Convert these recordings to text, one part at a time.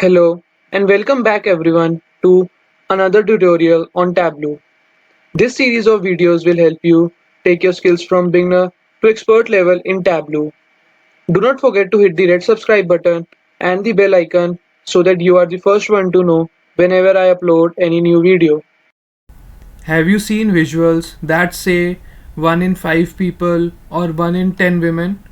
Hello and welcome back everyone to another tutorial on Tableau. This series of videos will help you take your skills from beginner to expert level in Tableau. Do not forget to hit the red subscribe button and the bell icon so that you are the first one to know whenever I upload any new video. Have you seen visuals that say 1 in 5 people or 1 in 10 women?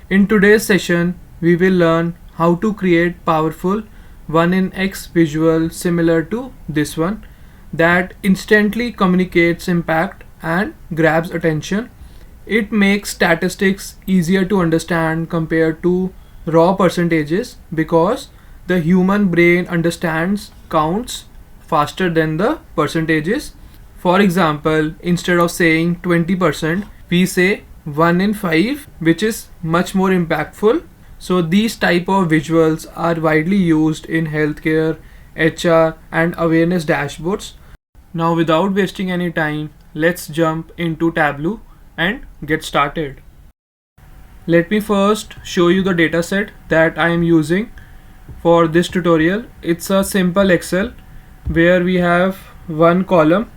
In today's session, we will learn how to create powerful 1 in X visual similar to this one that instantly communicates impact and grabs attention. It makes statistics easier to understand compared to raw percentages because the human brain understands counts faster than the percentages. For example, instead of saying 20%, we say 1 in 5, which is much more impactful. So these type of visuals are widely used in healthcare, HR and awareness dashboards. Now without wasting any time, let's jump into Tableau and get started. Let me first show you the dataset that I am using for this tutorial. It's a simple Excel where we have one column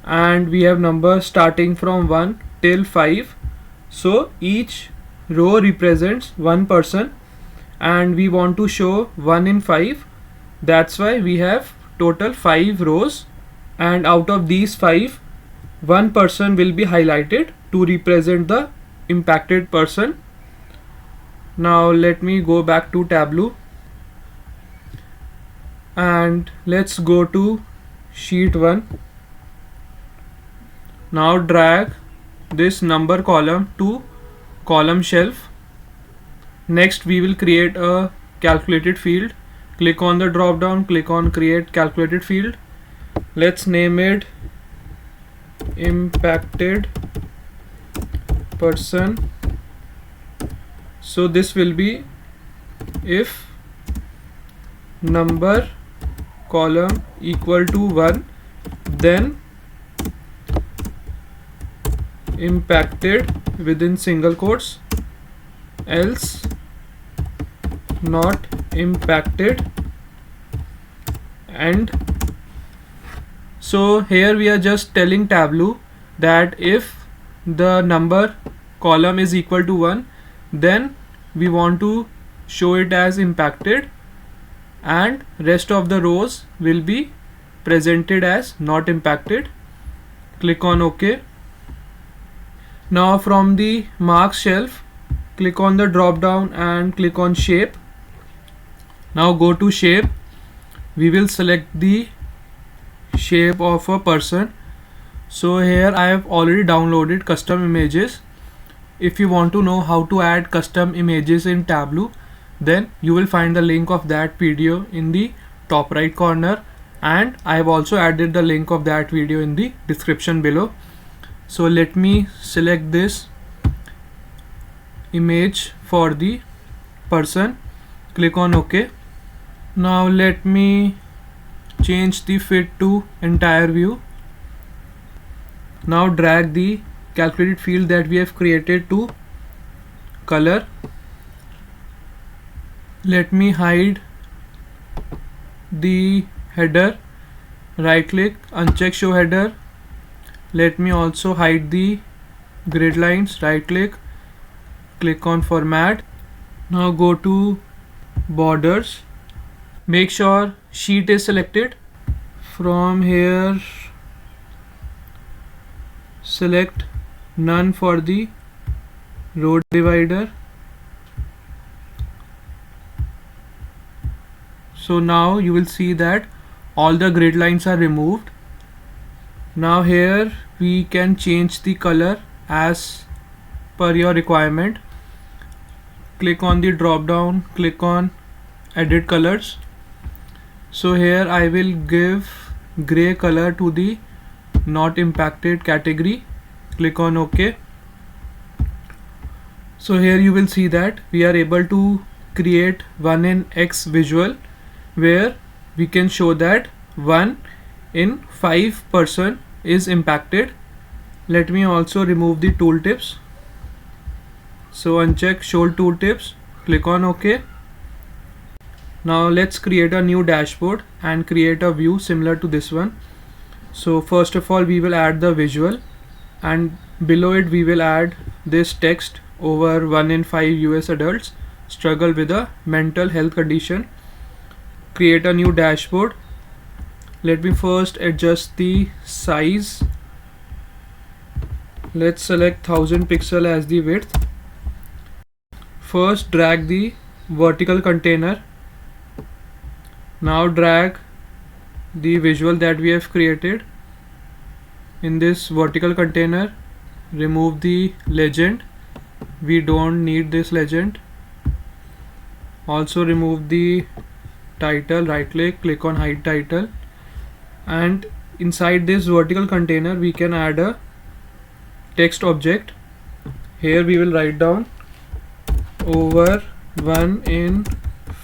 and we have numbers starting from 1 till 5. So each row represents one person and we want to show 1 in 5. That's why we have total 5 rows, and out of these 5, one person will be highlighted to represent the impacted person. Now let me go back to Tableau and let's go to sheet 1. Now drag this number column to column shelf. Next we will create a calculated field. Click on the drop down, click on create calculated field. Let's name it impacted person. So this will be if number column equal to 1, then impacted within single quotes, else not impacted. And so here we are just telling Tableau that if the number column is equal to 1, then we want to show it as impacted and rest of the rows will be presented as not impacted. Click on OK. Now from the marks shelf, click on the drop down and click on shape. Now go to shape. We will select the shape of a person. So here I have already downloaded custom images. If you want to know how to add custom images in Tableau, then you will find the link of that video in the top right corner, and I have also added the link of that video in the description below. So let me select this image for the person. Click on OK. Now let me change the fit to entire view. Now drag the calculated field that we have created to color. Let me hide the header. Right click, uncheck show header. Let me also hide the grid lines. Right click, click on format. Now go to borders. Make sure sheet is selected. From here select none for the row divider. So now you will see that all the grid lines are removed. Now here we can change the color as per your requirement. Click on the drop down, click on edit colors. So here I will give gray color to the not impacted category. Click on OK. So here you will see that we are able to create 1 in X visual where we can show that 1 in 5 person is impacted. Let me also remove the tooltips. So uncheck show tooltips, click on OK. Now let's create a new dashboard and create a view similar to this one. So first of all, we will add the visual, and below it we will add this text: over 1 in 5 US adults struggle with a mental health condition. Create a new dashboard. Let me first adjust the size. Let's select 1000 pixel as the width. First drag the vertical container. Now drag the visual that we have created in this vertical container. Remove the legend, we don't need this legend. Also remove the title. Right click on hide title, and inside this vertical container we can add a text object. Here we will write down over 1 in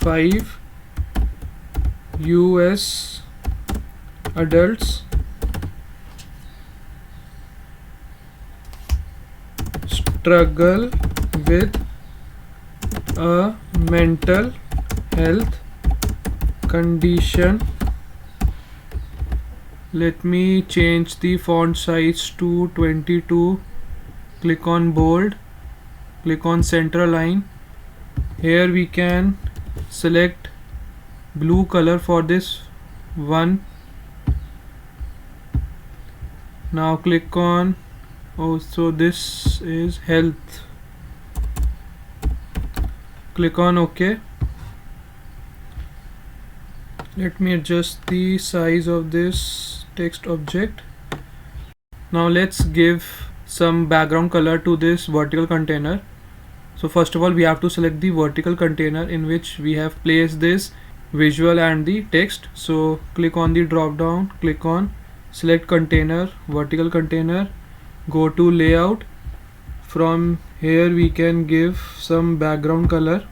5 US adults struggle with a mental health condition. Let me change the font size to 22. Click on bold, click on center line. Here we can select blue color for this one. Now click on, so this is health. Click on OK. Let me adjust the size of this text object. Now let's give some background color to this vertical container. So first of all, we have to select the vertical container in which we have placed this visual and the text. So click on the drop down, click on select container, vertical container, go to layout. From here we can give some background color.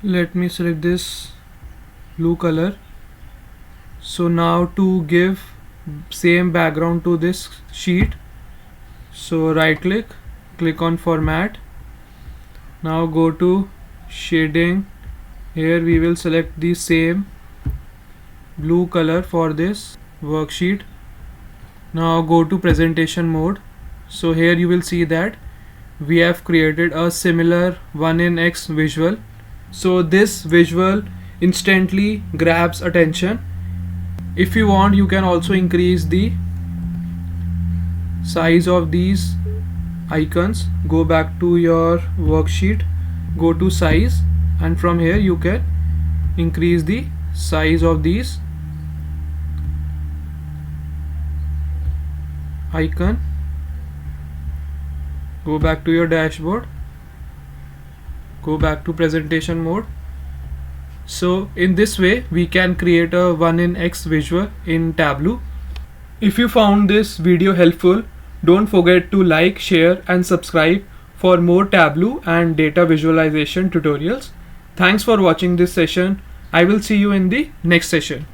Let me select this blue color. So now to give same background to this sheet, so right click, click on format. Now go to shading. Here we will select the same blue color for this worksheet. Now go to presentation mode. So here you will see that we have created a similar 1 in X visual. So this visual instantly grabs attention. If you want, you can also increase the size of these icons. Go back to your worksheet, go to size, and from here you can increase the size of these icon. Go back to your dashboard, go back to presentation mode. So in this way we can create a 1 in X visual in Tableau. If you found this video helpful, don't forget to like, share and subscribe for more Tableau and data visualization tutorials. Thanks for watching this session. I will see you in the next session.